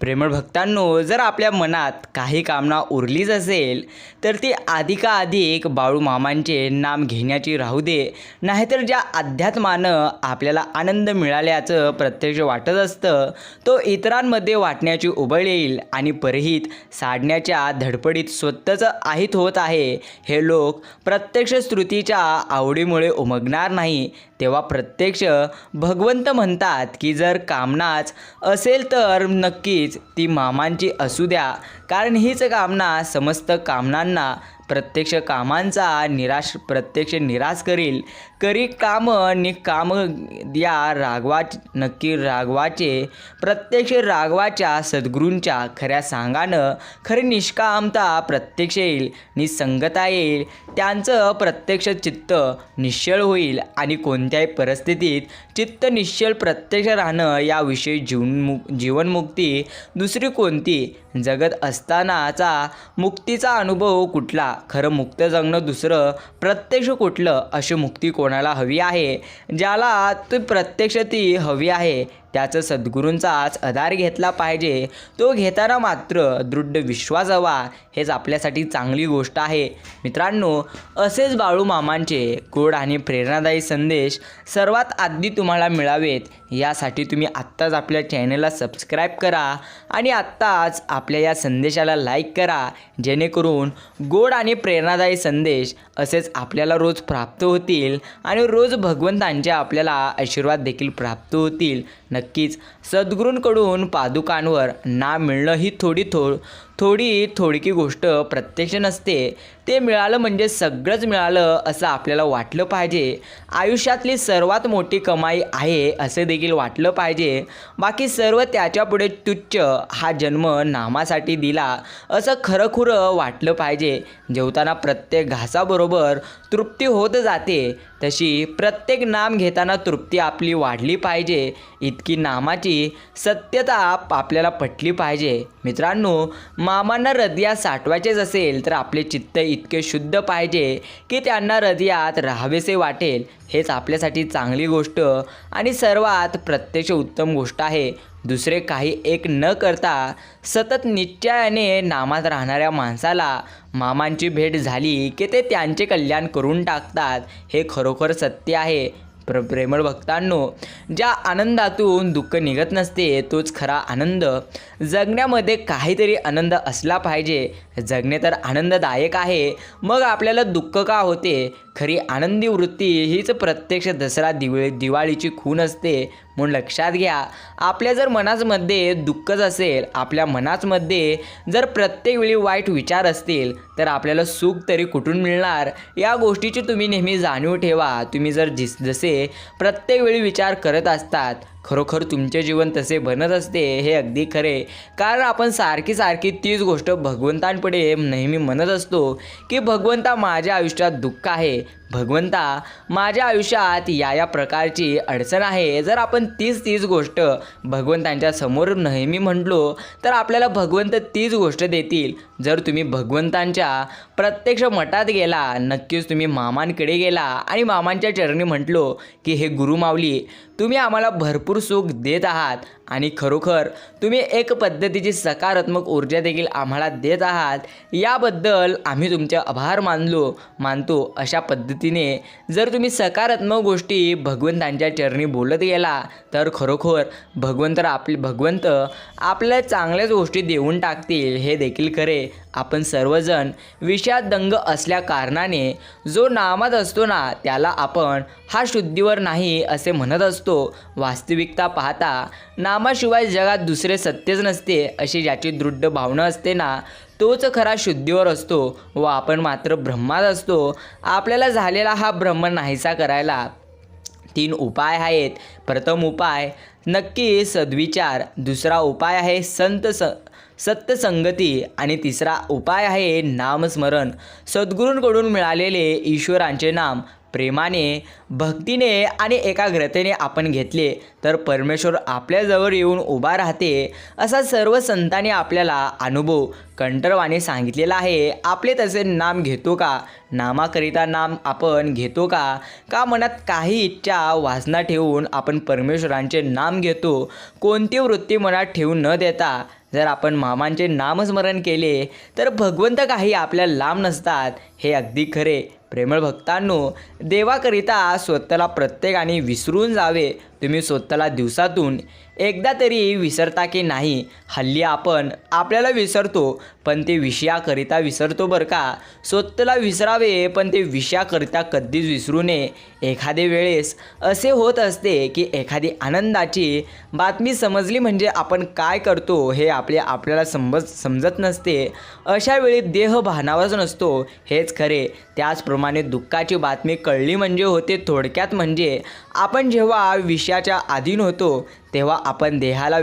प्रेमळ भक्तांनो, जर आपल्या मनात काही कामना उरलीच असेल तर ती अधिकाधिक बाळू मामांचे नाम घेण्याची राहू दे. नाहीतर ज्या अध्यात्मानं आपल्याला आनंद मिळाल्याचं प्रत्यक्ष वाटत असतं तो इतरांमध्ये वाटण्याची उबळ येईल आणि परहित साधण्याच्या धडपडीत स्वतःचं आहित होत आहे हे लोक प्रत्यक्ष स्तुतीच्या आवडीमुळे उमगणार नाही. तेव्हा प्रत्यक्ष भगवंत म्हणतात की जर कामनाच असेल तर नक्कीच ती मामांची असू द्या, कारण हीच कामना समस्त कामनांना प्रत्यक्ष कामांचा प्रत्यक्ष निराश करी काम निकाम या नक्की राघवाचे प्रत्यक्ष राघवाच्या सद्गुरूंच्या खऱ्या सांगानं खरी निष्कामता प्रत्यक्ष येईल, निसंगता येईल, त्यांचं प्रत्यक्ष चित्त निश्चळ होईल आणि कोणत्याही परिस्थितीत चित्त निश्चळ प्रत्यक्ष राहणं याविषयी जीवनमुक्ती दुसरी कोणती जगत असतानाचा मुक्तीचा अनुभव कुठला, खरं मुक्त जगणं दुसरं प्रत्यक्ष कुठलं, अशी मुक्ती कोणाला हवी आहे, ज्याला ती प्रत्यक्ष ती हवी आहे त्याचं सद्गुरूंचाच आधार घेतला पाहिजे. तो घेताना मात्र दृढ विश्वास हवा, हेच आपल्यासाठी चांगली गोष्ट आहे. मित्रांनो, असेच बाळू मामांचे गोड आणि प्रेरणादायी संदेश सर्वात आधी तुम्हाला मिळावेत यासाठी तुम्ही आत्ताच आपल्या चॅनलला सबस्क्राईब करा आणि आत्ताच आपल्या या संदेशाला लाईक करा, जेणेकरून गोड आणि प्रेरणादायी संदेश असेच आपल्याला रोज प्राप्त होतील आणि रोज भगवंतांचे आपल्याला आशीर्वाद देखील प्राप्त होतील. नक्कीच सद्गुरूंकडून पादुकांवर नाम मिळणं ही थोडकी गोष्ट प्रत्यक्ष नसते. ते मिळालं म्हणजे सगळंच मिळालं असं आपल्याला वाटलं पाहिजे. आयुष्यातली सर्वात मोठी कमाई आहे असे देखील वाटलं पाहिजे. बाकी सर्व त्याच्यापुढे तुच्छ. हा जन्म नामासाठी दिला असं खरंखुरं वाटलं पाहिजे. जेवताना प्रत्येक घासाबरोबर तृप्ती होत जाते, तशी प्रत्येक नाम घेताना तृप्ती आपली वाढली पाहिजे. इतकी नामाची सत्यता आपल्याला पटली पाहिजे. मित्रांनो, मामांना हृदयात साठवायचेच असेल तर आपले चित्त इतके शुद्ध पाहिजे की त्यांना हृदयात राहावेसे वाटेल. हेच आपल्यासाठी चांगली गोष्ट आणि सर्वात प्रत्यक्ष उत्तम गोष्ट आहे. दुसरे काही एक न करता सतत निश्चयाने नामात राहणाऱ्या माणसाला मामांची भेट झाली की ते त्यांचे कल्याण करून टाकतात, हे खरोखर सत्य आहे. प्रेमळ भक्तांनो, ज्या आनंदातून दुःख निघत नसते तोच खरा आनंद. जगण्यामध्ये काहीतरी आनंद असला पाहिजे. जगणे तर आनंददायक आहे, मग आपल्याला दुःख का होते? खरी आनंदी वृत्ती हीच प्रत्यक्ष दसरा दिवाळीची खूण असते. म्हणून लक्षात घ्या, आपल्या जर मनामध्ये दुःखच असेल, आपल्या मनामध्ये जर प्रत्येक वेळी वाईट विचार असतील तर आपल्याला सुख तरी कुठून मिळणार? या गोष्टीची तुम्ही नेहमी जाणीव ठेवा. तुम्ही जर जसे प्रत्येक वेळी विचार करत असतात, खरोखर तुमचे जीवन तसे बनत असते, हे अगदी खरे. कारण आपण सारखी तीच गोष्ट भगवंतांपुढे नेहमी म्हणत असतो की भगवंता, माझ्या आयुष्यात दुःख आहे, भगवंता, माझ्या आयुष्यात या प्रकारची अडचण आहे. जर आपण तीच गोष्ट भगवंतांच्या समोर नेहमी म्हटलो तर आपल्याला भगवंत तीच गोष्ट देतील. जर तुम्ही भगवंतांच्या प्रत्यक्ष मठात गेला, नक्कीच तुम्ही मामांकडे गेला आणि मामांच्या चरणी म्हटलो की हे गुरुमाऊली, तुम्ही आम्हाला भरपूर सुख देत आहात आणि खरोखर तुम्ही एक पद्धतीची सकारात्मक ऊर्जा देखील आम्हाला देत आहात, याबद्दल आम्ही तुमचे आभार मानतो. अशा पद्धतीने जर तुम्ही सकारात्मक गोष्टी भगवंतांच्या चरणी बोलत गेला तर खरोखर भगवंत आपल्याला चांगल्याच गोष्टी देऊन टाकतील, हे देखील खरे. आपण सर्वजण विषयात दंग असल्या कारणाने जो नामात असतो ना, त्याला आपण हा शुद्धीवर नाही असे म्हणत असतो. वास्तविकता पाहता नामाशिवाय जगात दुसरे सत्यच नसते, अशी ज्याची दृढ भावना असते ना, तोच खरा शुद्धीवर असतो व आपण मात्र ब्रह्मात असतो. आपल्याला झालेला हा ब्रह्म नाहीसा करायला 3 उपाय आहेत. प्रथम उपाय नक्की सद्विचार, दुसरा उपाय आहे सत्संगती आणि तिसरा उपाय आहे नामस्मरण. सद्गुरूंकडून मिळालेले ईश्वरांचे नाम प्रेमाने, भक्तीने आणि एकाग्रतेने आपण घेतले तर परमेश्वर आपल्याजवळ येऊन उभा राहते, असा सर्व संतांनी आपल्याला अनुभव कंठरवाने सांगितलेला आहे. आपले तसे नाम घेतो का? नामाकरिता नाम आपण घेतो का मनात काही इच्छा वासना ठेवून आपण परमेश्वरांचे नाम घेतो? कोणती वृत्ती मनात ठेवून न देता जर आपण मामांचे नामस्मरण केले तर भगवंत काही आपल्या लांब नसतात, हे अगदी खरे. प्रेमळ भक्तांनो, देवाकरिता स्वतःला प्रत्येकाने विसरून जावे. तुम्ही स्वतःला दिवसातून एकदा तरी विसरता की नाही? हल्ली आपण आपल्याला विसरतो, पण ते विषयाकरिता विसरतो बरं का. स्वतःला विसरावे, पण ते विषयाकरिता कधीच विसरू नये. एखादे वेळेस असे होत असते की एखादी आनंदाची बातमी समजली म्हणजे आपण काय करतो हे आपल्याला समजत नसते. अशा वेळी देह भानावरच नसतो, हेच खरे. त्याचप्रमाणे दुःखाची बातमी कळली म्हणजे होते. थोडक्यात म्हणजे आपण जेव्हा विषयाच्या अधीन होतो तेव्हा आपण देहाला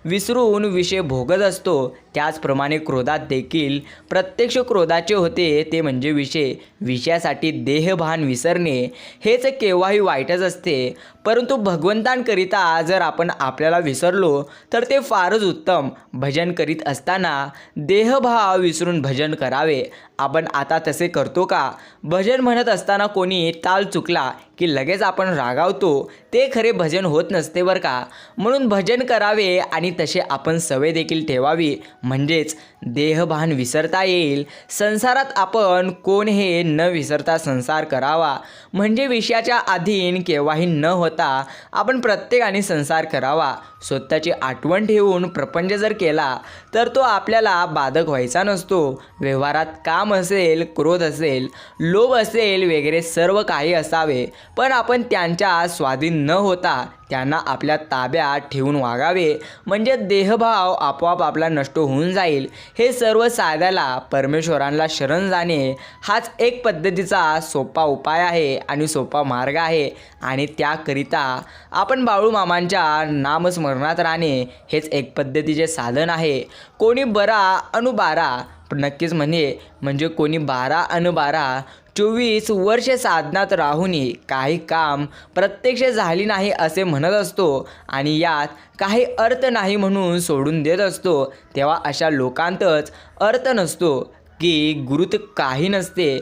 विसरून विषय भोगत असतो. त्याचप्रमाणे क्रोधात देखील प्रत्यक्ष क्रोधाचे होते, ते म्हणजे विषयासाठी देहभान विसरणे हेच केव्हाही वाईटच असते. परंतु भगवंतांकरिता जर आपण आपल्याला विसरलो तर ते फारच उत्तम. भजन करीत असताना देहभाव विसरून भजन करावे. आपण आता तसे करतो का? भजन म्हणत असताना कोणी ताल चुकला की लगेच आपण रागावतो, ते खरे भजन होत नसते बरं का. म्हणून भजन करावे आणि तसे आपण सवय देखील ठेवावी, म्हणजेच देहभान विसरता येईल. संसारात आपण कोण हे न विसरता संसार करावा, म्हणजे विषयाच्या अधीन केव्हाही न होता आपण प्रत्येकाने संसार करावा. स्वतःची आठवण ठेवून प्रपंच जर केला तर तो आपल्याला बाधक व्हायचा नसतो. व्यवहारात काम असेल, क्रोध असेल, लोभ असेल, वगैरे सर्व काही असावे, पण आपण त्यांच्या स्वाधीन न होता त्यांना आपल्या ताब्यात ठेवून वागावे, म्हणजे देहभाव आपोआप आपला नष्ट होऊन जाईल. हे सर्व साध्याला परमेश्वरांना शरण जाणे हाच एक पद्धतीचा सोपा उपाय आहे आणि सोपा मार्ग आहे. आणि त्याकरिता आपण बाळूमामांच्या नामस्मरणात राहणे हेच एक पद्धतीचे साधन आहे. कोणी 12 नक्कीच म्हणजे कोणी 12 24 वर्षे साधनात राहूनही काही काम प्रत्यक्ष झाली नाही असे म्हणत असतो आणि यात काही अर्थ नाही म्हणून सोडून देत असतो. तेव्हा अशा लोकांतच अर्थ नसतो की गुरुत काही नसते,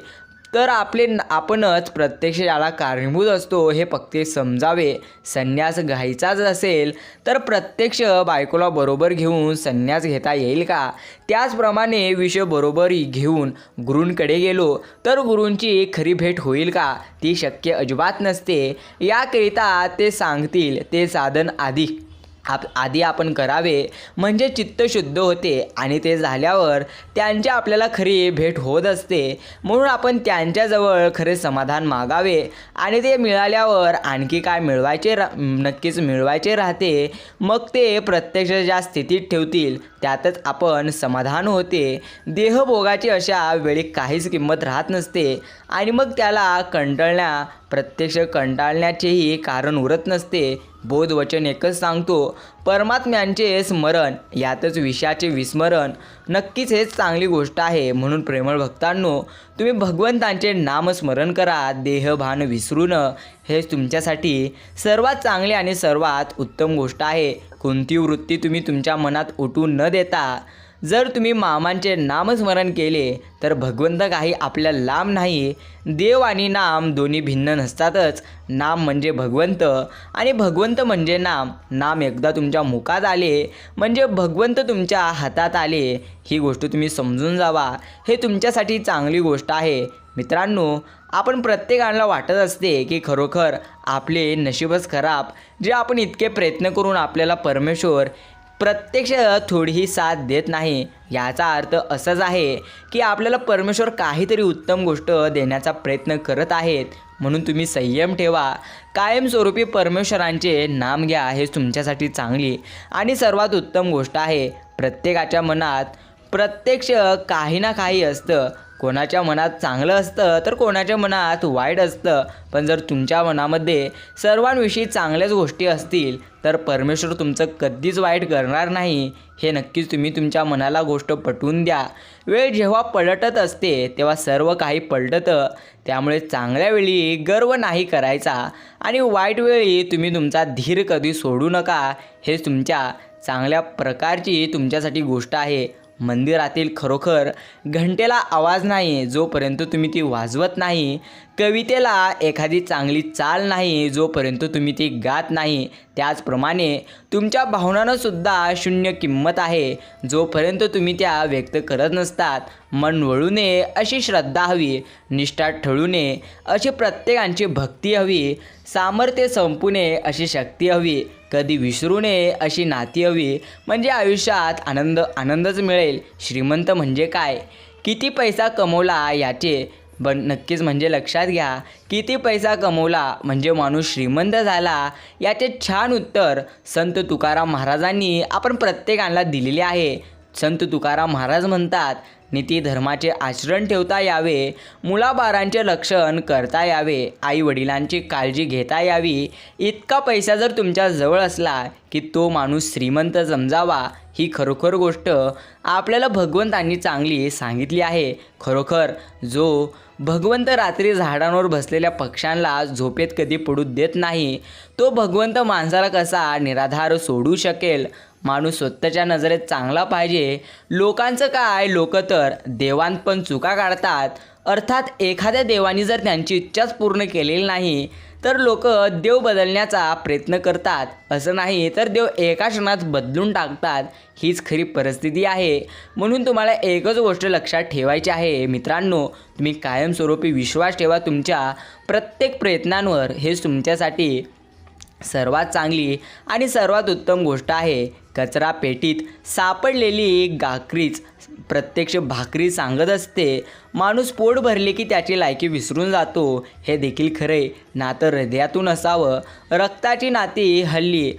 तर आपणच प्रत्यक्ष याला कारणीभूत असतो हे फक्त समजावे. संन्यास घ्यायचाच असेल तर प्रत्यक्ष बायकोला बरोबर घेऊन संन्यास घेता येईल का? त्याचप्रमाणे विषय बरोबर घेऊन गुरूंकडे गेलो तर गुरूंची खरी भेट होईल का? ती शक्य अजिबात नसते. याकरिता ते सांगतील ते साधन आधी आपण करावे, म्हणजे चित्त शुद्ध होते आणि ते झाल्यावर त्यांची आपल्याला खरी भेट होत असते. म्हणून आपण त्यांच्याजवळ खरे समाधान मागावे आणि ते मिळाल्यावर आणखी काय नक्कीच मिळवायचे राहते. मग ते प्रत्यक्ष ज्या स्थितीत ठेवतील त्यातच आपण समाधान होते. देहभोगाची अशा वेळी काहीच किंमत राहत नसते आणि मग त्याला प्रत्यक्ष कंटाळण्याचेही कारण उरत नसते. बोधवचन एकच सांगतो, परमात्म्यांचे स्मरण, यातच विषयाचे विस्मरण. नक्कीच हेच चांगली गोष्ट आहे. म्हणून प्रेमळ भक्तांनो, तुम्ही भगवंतांचे नामस्मरण करा. देहभान विसरून हेच तुमच्यासाठी सर्वात चांगली आणि सर्वात उत्तम गोष्ट आहे. कोणती वृत्ती तुम्ही तुमच्या मनात उठू न देता जर तुम्ही मामांचे नामस्मरण केले तर भगवंत काही आपल्या लांब नाही. देव आणि नाम दोन्ही भिन्न नसतातच. नाम म्हणजे भगवंत आणि भगवंत म्हणजे नाम. नाम एकदा तुमच्या मुखात आले म्हणजे भगवंत तुमच्या हातात आले. ही गोष्ट तुम्ही समजून जावा, हे तुमच्यासाठी चांगली गोष्ट आहे. मित्रांनो, आपण प्रत्येकाला वाटत असते की खरोखर आपले नशीबच खराब, जे आपण इतके प्रयत्न करून आपल्याला परमेश्वर प्रत्यक्ष थोडीही साथ देत नाही. याचा अर्थ असाच आहे की आपल्याला परमेश्वर काहीतरी उत्तम गोष्ट देण्याचा प्रयत्न करत आहेत. म्हणून तुम्ही संयम ठेवा. कायमस्वरूपी परमेश्वरांचे नाम घ्या. हेच तुमच्यासाठी चांगली आणि सर्वात उत्तम गोष्ट आहे. प्रत्येकाच्या मनात प्रत्यक्ष काही ना काही असतं. कोणाच्या मनात चांगलं असतं तर कोणाच्या मनात वाईट असतं. पण जर तुमच्या मनामध्ये सर्वांविषयी चांगल्याच गोष्टी असतील तर परमेश्वर तुमचं कधीच वाईट करणार नाही. हे नक्कीच तुम्ही तुमच्या मनाला गोष्ट पटवून द्या. वेळ जेव्हा पलटत असते तेव्हा सर्व काही पलटतं. त्यामुळे चांगल्या वेळी गर्व नाही करायचा आणि वाईट वेळी तुम्ही तुमचा धीर कधी सोडू नका. हेच तुमच्या चांगल्या प्रकारची तुमच्यासाठी गोष्ट आहे. मंदिरातील खरोखर घंटेला आवाज नाही जोपर्यंत तुम्ही ती वाजवत नाही, कवितेला एखादी चांगली चाल नाही जोपर्यंत तुम्ही ती गात नाही, त्याचप्रमाणे तुमच्या भावनांनासुद्धा शून्य किंमत आहे जोपर्यंत तुम्ही त्या व्यक्त करत नसतात. मन वळू नये अशी श्रद्धा हवी, निष्ठा ठळू नये अशी प्रत्येकाची भक्ती हवी, सामर्थ्य संपू नये अशी शक्ती हवी, कधी विसरू नये अशी नाती हवी. म्हणजे आयुष्यात आनंदच मिळेल. श्रीमंत म्हणजे काय? किती पैसा कमवला याचे नक्कीच म्हणजे लक्षात घ्या. किती पैसा कमवला म्हणजे माणूस श्रीमंत झाला याचे छान उत्तर संत तुकाराम महाराजांनी आपण प्रत्येकाला दिलेले आहे. संत तुकाराम महाराज म्हणतात, नीती धर्माचे आचरण ठेवता यावे, मुलाबाळांचे रक्षण करता यावे, आई वडिलांची काळजी घेता यावी. इतका पैसा जर तुमच्या जवळ असला की तो माणूस श्रीमंत समजावा, ही खरोखर गोष्ट आपल्याला भगवंतांनी चांगली सांगितली आहे. खरोखर जो भगवंत रात्री झाडांवर बसलेल्या पक्ष्यांना झोपेत कधी पडू देत नाही, तो भगवंत माणसाला कसा निराधार सोडू शकेल? माणूस स्वतःच्या नजरेत चांगला पाहिजे. लोकांचं काय, लोक तर देवांत पण चुका काढतात. अर्थात एखाद्या देवानी जर त्यांची इच्छाच पूर्ण केलेली नाही तर लोक देव बदलण्याचा प्रयत्न करतात. असं नाही तर देव एका क्षणात बदलून टाकतात. हीच खरी परिस्थिती आहे. म्हणून तुम्हाला एकच गोष्ट लक्षात ठेवायची आहे मित्रांनो, तुम्ही कायमस्वरूपी विश्वास ठेवा तुमच्या प्रत्येक प्रयत्नांवर. हेच तुमच्यासाठी सर्वात चांगली आणि सर्वात उत्तम गोष्ट आहे. कचरा पेटीत सापडलेली गाकरीच प्रत्यक्ष भाकरी सांगत असते. माणूस पोट भरले की त्याची लायकी विसरून जातो, हे देखील खरे. नातं हृदयातून असावं. रक्ताची नाती हल्ली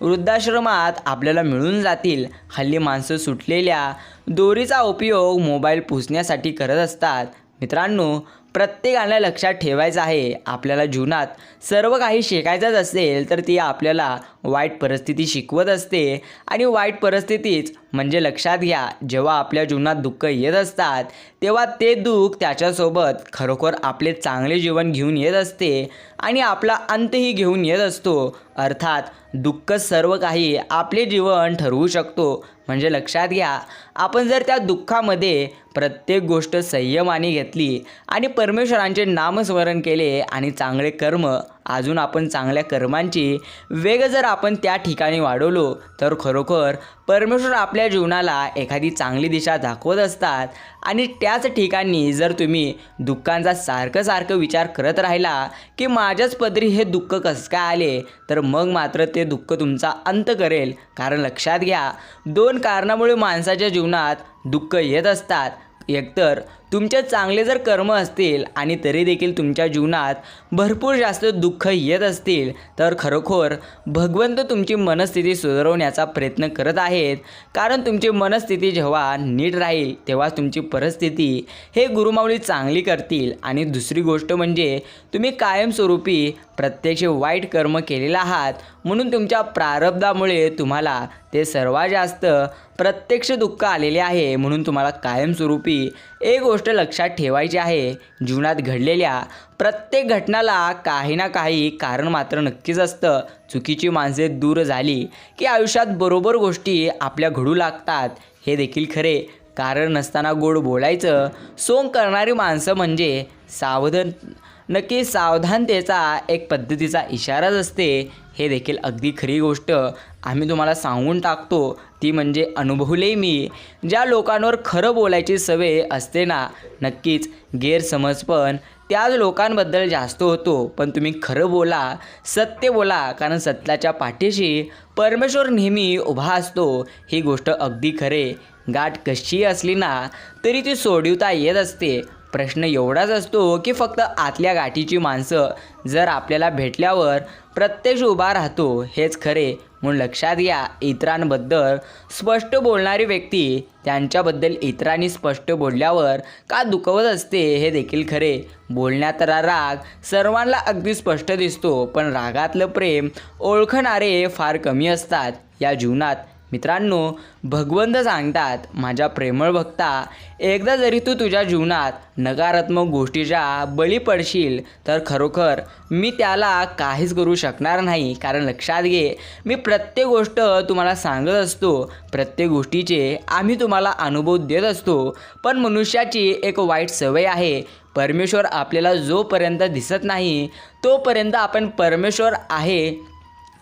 वृद्धाश्रमात आपल्याला मिळून जातील. हल्ली माणसं सुटलेल्या दोरीचा उपयोग मोबाईल पुसण्यासाठी करत असतात. मित्रांनो, प्रत्येकाला लक्षात ठेवायचं आहे, आपल्याला जीवनात सर्व काही शिकायचंच असेल तर ती आपल्याला वाईट परिस्थिती शिकवत असते. आणि वाईट परिस्थितीच म्हणजे लक्षात घ्या, जेव्हा आपल्या जीवनात दुःख येत असतात तेव्हा ते दुःख त्याच्यासोबत खरोखर आपले चांगले जीवन घेऊन येत असते आणि आपला अंतही घेऊन येत असतो. अर्थात दुःख सर्व काही आपले जीवन ठरवू शकतो. म्हणजे लक्षात घ्या, आपण जर त्या दुःखामध्ये प्रत्येक गोष्ट संयमाने घेतली आणि परमेश्वरांचे नामस्मरण केले आणि चांगले कर्म, अजून आपण चांगल्या कर्मांची वेग जर आपण त्या ठिकाणी वाढवलो तर खरोखर परमेश्वर आपल्या जीवनाला एखादी चांगली दिशा दाखवत असतात. आणि त्याच ठिकाणी जर तुम्ही दुःखांचा सारखं विचार करत राहिला की माझ्याच पदरी हे दुःख कसं काय आले, तर मग मात्र ते दुःख तुमचा अंत करेल. कारण लक्षात घ्या, दोन कारणामुळे माणसाच्या जीवनात दुःख येत असतात. एकतर तुमचे चांगले जर कर्म असतील आणि तरी देखील तुमच्या जीवनात भरपूर जास्त दुःख येत असतील तर खरोखर भगवंत तुमची मनस्थिती सुधारवण्याचा प्रयत्न करत आहेत. कारण तुमची मनस्थिती जेव्हा नीट राहील तेव्हा तुमची परिस्थिती हे गुरुमाऊली चांगली करतील. आणि दुसरी गोष्ट म्हणजे तुम्ही कायमस्वरूपी प्रत्यक्ष वाईट कर्म केलेले आहात, म्हणून तुमच्या प्रारब्धामुळे तुम्हाला ते सर्वात जास्त प्रत्यक्ष दुःख आलेले आहे. म्हणून तुम्हाला कायमस्वरूपी एक गोष्ट लक्षात ठेवायची आहे, जीवनात घडलेल्या प्रत्येक घटनाला काही ना काही कारण मात्र नक्कीच असतं. चुकीची माणसे दूर झाली की आयुष्यात बरोबर गोष्टी आपल्या घडू लागतात, हे देखील खरे. कारण नसताना गोड बोलायचं सोंग करणारी माणसं म्हणजे सावधानतेचा एक पद्धतीचा इशाराच असते, हे देखील अगदी खरी गोष्ट आम्ही तुम्हाला सांगून टाकतो. ती म्हणजे अनुभवले मी. ज्या लोकांवर खरं बोलायची सवय असते ना, नक्कीच गैरसमज पण त्याच लोकांबद्दल जास्त होतो. पण तुम्ही खरं बोला, सत्य बोला, कारण सत्याच्या पाठीशी परमेश्वर नेहमी उभा असतो. ही गोष्ट अगदी खरे. गाठ कशी असली ना तरी ती सोडवता येत असते. प्रश्न एवढाच असतो की फक्त आतल्या गाठीची माणसं जर आपल्याला भेटल्यावर प्रत्यक्ष उभा राहतो, हेच खरे. म्हणून लक्षात घ्या, इतरांबद्दल स्पष्ट बोलणारी व्यक्ती त्यांच्याबद्दल इतरांनी स्पष्ट बोलल्यावर का दुखवत असते, हे देखील खरे. बोलण्यातला राग सर्वांना अगदी स्पष्ट दिसतो, पण रागातलं प्रेम ओळखणारे फार कमी असतात. या जीवनात मित्रांनो, भगवंत सांगतात, माझ्या प्रेमळ भक्ता, एकदा जरी तू तुझ्या जीवनात नकारात्मक गोष्टीच्या बळी पडशील तर खरोखर मी त्याला काहीच करू शकणार नाही. कारण लक्षात घे, मी प्रत्येक गोष्ट तुम्हाला सांगत असतो, प्रत्येक गोष्टीचे आम्ही तुम्हाला अनुभव देत असतो. पण मनुष्याची एक वाईट सवय आहे, परमेश्वर आपल्याला जोपर्यंत दिसत नाही तोपर्यंत आपण परमेश्वर आहे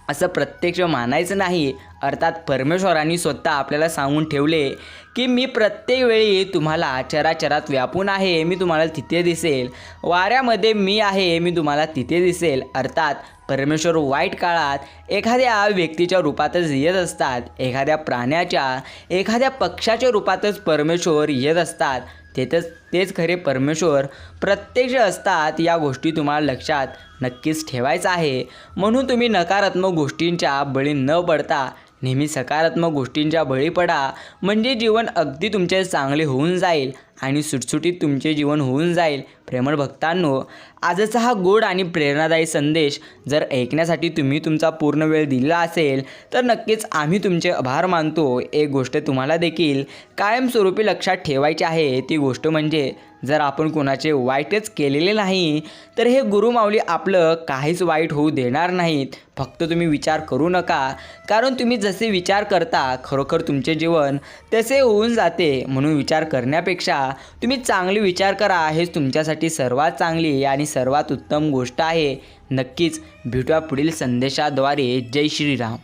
असं प्रत्यक्ष मानायचं नाही. अर्थात परमेश्वरांनी स्वतः आपल्याला सांगून ठेवले की मी प्रत्येक वेळी तुम्हाला चराचरात व्यापून आहे, मी तुम्हाला तिथे दिसेल, वाऱ्यामध्ये मी आहे, मी तुम्हाला तिथे दिसेल. अर्थात परमेश्वर वाईट काळात एखाद्या व्यक्तीच्या रूपातच येत असतात, एखाद्या प्राण्याच्या, एखाद्या पक्षाच्या रूपातच परमेश्वर येत असतात. तेच खरे परमेश्वर प्रत्यक्ष असतात. या गोष्टी तुम्हाला लक्षात नक्कीच ठेवायचं आहे. म्हणून तुम्ही नकारात्मक गोष्टींच्या बळी न पडता नेहमी सकारात्मक गोष्टींच्या बळी पडा, म्हणजे जीवन अगदी तुमचे चांगले होऊन जाईल आणि सुटसुटीत तुमचे जीवन होऊन जाईल. प्रेमळ भक्तांनो, आजचा हा गोड आणि प्रेरणादायी संदेश जर ऐकण्यासाठी तुम्ही तुमचा पूर्ण वेळ दिला असेल तर नक्कीच आम्ही तुमचे आभार मानतो. एक गोष्ट तुम्हाला देखील कायमस्वरूपी लक्षात ठेवायची आहे, ती गोष्ट म्हणजे जर आपण कोणाचे वाईटच केलेले नाही तर हे गुरुमाऊली आपलं काहीच वाईट होऊ देणार नाहीत. फक्त तुम्ही विचार करू नका, कारण तुम्ही जसे विचार करता खरोखर तुमचे जीवन तसे होऊन जाते. म्हणून विचार करण्यापेक्षा तुम्ही चांगले विचार करा, हेच तुमच्यासाठी सर्वात चांगली आणि सर्वात उत्तम गोष्ट आहे. नक्कीच भेटूया पुढील संदेशाद्वारे. जय श्रीराम.